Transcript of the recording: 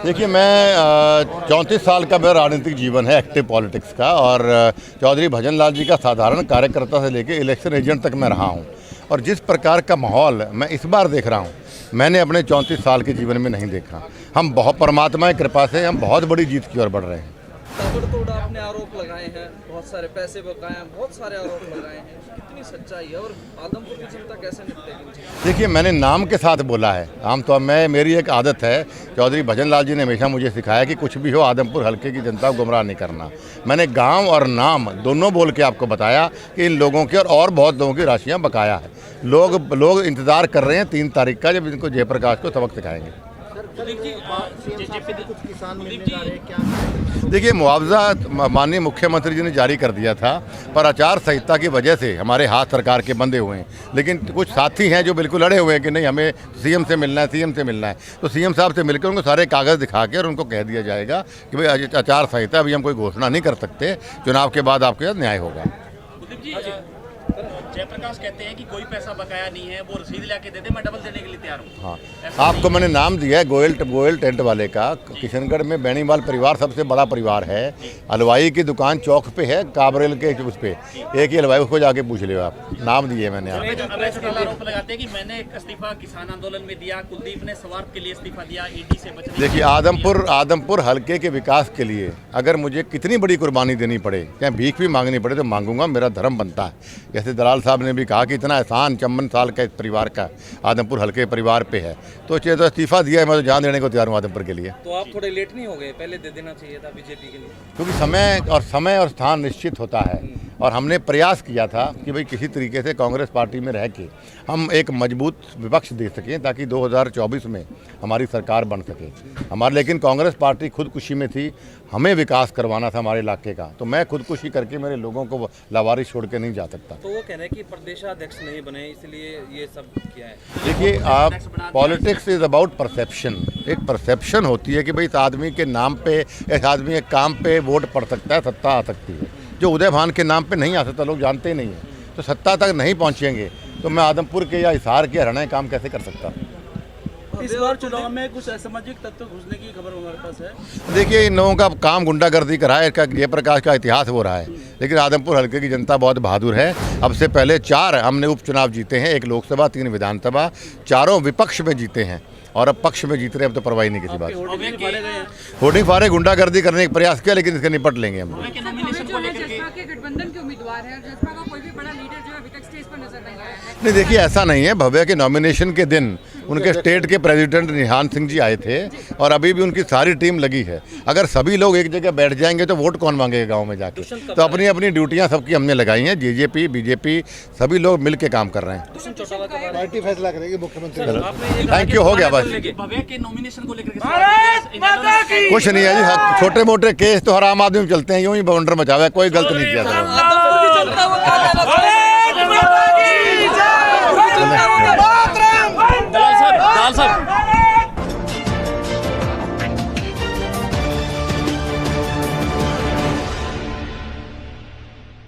देखिए, मैं 34 साल का मेरा राजनीतिक जीवन है, एक्टिव पॉलिटिक्स का। और चौधरी भजन लाल जी का साधारण कार्यकर्ता से लेकर इलेक्शन एजेंट तक मैं रहा हूँ। और जिस प्रकार का माहौल मैं इस बार देख रहा हूँ, मैंने अपने 34 साल के जीवन में नहीं देखा। हम बहुत परमात्मा की कृपा से हम बहुत बड़ी जीत की ओर बढ़ रहे हैं। ताबड़तोड़ आपने आरोप लगाए हैं, बहुत सारे पैसे बकाए हैं, बहुत सारे आरोप लगाए हैं, कितनी सच्चाई है और आदमपुर की जनता कैसे निपटेगी? देखिए, मैंने नाम के साथ बोला है। आमतौर में मेरी एक आदत है, चौधरी भजन लाल जी ने हमेशा मुझे सिखाया कि कुछ भी हो, आदमपुर हल्के की जनता को गुमराह नहीं करना। मैंने गांव और नाम दोनों बोल के आपको बताया कि इन लोगों की और बहुत लोगों की राशियां बकाया है। लोग इंतज़ार कर रहे हैं 3 तारीख का, जब इनको जयप्रकाश को सबक सिखाएंगे। देखिए, मुआवजा माननीय मुख्यमंत्री जी ने जारी कर दिया था, पर आचार संहिता की वजह से हमारे हाथ सरकार के बंधे हुए हैं। लेकिन कुछ साथी हैं जो बिल्कुल अड़े हुए हैं कि नहीं, हमें सीएम से मिलना है, सीएम से मिलना है। तो सीएम साहब से मिलकर उनको सारे कागज़ दिखा के और उनको कह दिया जाएगा कि भाई आचार संहिता अभी हम कोई घोषणा नहीं कर सकते, चुनाव के बाद आपके साथ न्याय होगा। जयप्रकाश कहते हैं कि कोई पैसा बकाया नहीं है, वो रसीद लेके दे दे, मैं डबल देने के लिए तैयार हूँ। हाँ, आपको मैंने नाम दिया है गोयल टेंट वाले का। किशनगढ़ में बेनीवाल परिवार सबसे बड़ा परिवार है। हलवाई की दुकान चौक पे है, काबरेल के उस पे एक ही हलवाई, उसको जाके पूछ लियो आप। नाम दिए मैंने आप। आरोप लगाते हैं कि मैंने इस्तीफा किसान आंदोलन में दिया, कुलदीप ने स्वार्थ के लिए इस्तीफा दिया, ईडी से बचने। देखिए, आदमपुर हल्के के विकास के लिए अगर मुझे कितनी बड़ी कुर्बानी देनी पड़े, चाहे भीख भी मांगनी पड़े, तो मांगूंगा, मेरा धर्म बनता है। जैसे दलाल साहब ने भी कहा कि इतना एहसान 54 साल का परिवार का आदमपुर हल्के परिवार पे है, तो चाहिए तो इस्तीफा दिया है, मैं तो जान देने को तैयार हूँ आदमपुर के लिए। तो आप थोड़े लेट नहीं हो गए? पहले दे देना चाहिए था बीजेपी के लिए, क्योंकि समय और स्थान निश्चित होता है। और हमने प्रयास किया था कि भाई किसी तरीके से कांग्रेस पार्टी में रह के हम एक मजबूत विपक्ष दे सकें, ताकि 2024 में हमारी सरकार बन सके। लेकिन कांग्रेस पार्टी खुदकुशी में थी, हमें विकास करवाना था हमारे इलाके का, तो मैं खुदकुशी करके मेरे लोगों को लावारिस छोड़ के नहीं जा सकता। तो वो कह रहे हैं कि प्रदेशाध्यक्ष नहीं बने, इसलिए ये सब किया है। देखिए, आप पॉलिटिक्स इज अबाउट परसेप्शन। एक परसेप्शन होती है कि भाई इस आदमी के नाम पे, इस आदमी के काम पे वोट पड़ सकता है, सत्ता आ सकती है। जो उदय भान के नाम पे नहीं आ सकता, लोग जानते ही नहीं है, तो सत्ता तक नहीं पहुंचेंगे तो मैं आदमपुर के या हिसार के हरियाणा काम कैसे कर सकता? इस बार चुनाव में कुछ असामाजिक तत्व घुसने की खबर हमारे पास है। देखिए, इन लोगों का काम गुंडागर्दी का है, जयप्रकाश का इतिहास हो रहा है। लेकिन आदमपुर हल्के की जनता बहुत बहादुर है। अब से पहले 4 हमने उपचुनाव जीते हैं, 1 लोकसभा, 3 विधानसभा, चारों विपक्ष में जीते हैं और अब पक्ष में जीत रहे हैं। अब तो परवाही नहीं किसी बात। होर्डिंग फाड़े गुंडागर्दी करने का प्रयास किया, लेकिन इसके निपट लेंगे हम। गठबंधन के उम्मीदवार है और जसपा का कोई भी बड़ा लीडर जो है अभी तक स्टेज पर नजर नहीं आया है। नहीं, देखिए, ऐसा नहीं है। भव्या के नॉमिनेशन के दिन उनके स्टेट के प्रेसिडेंट निहान सिंह जी आए थे और अभी भी उनकी सारी टीम लगी है। अगर सभी लोग एक जगह बैठ जाएंगे तो वोट कौन मांगेगा गांव में जाके? तो अपनी अपनी ड्यूटियां सबकी हमने लगाई हैं। जेजेपी, बीजेपी सभी लोग मिल के काम कर रहे हैं। पार्टी फैसला करेगी मुख्यमंत्री। थैंक यू, हो गया बस। भव्या के नॉमिनेशन को लेकर कुछ नहीं है जी, छोटे मोटे केस तो हर आम आदमी में चलते हैं, यूं ही बवंडर मचा हुआ है, कोई गलत नहीं किया था।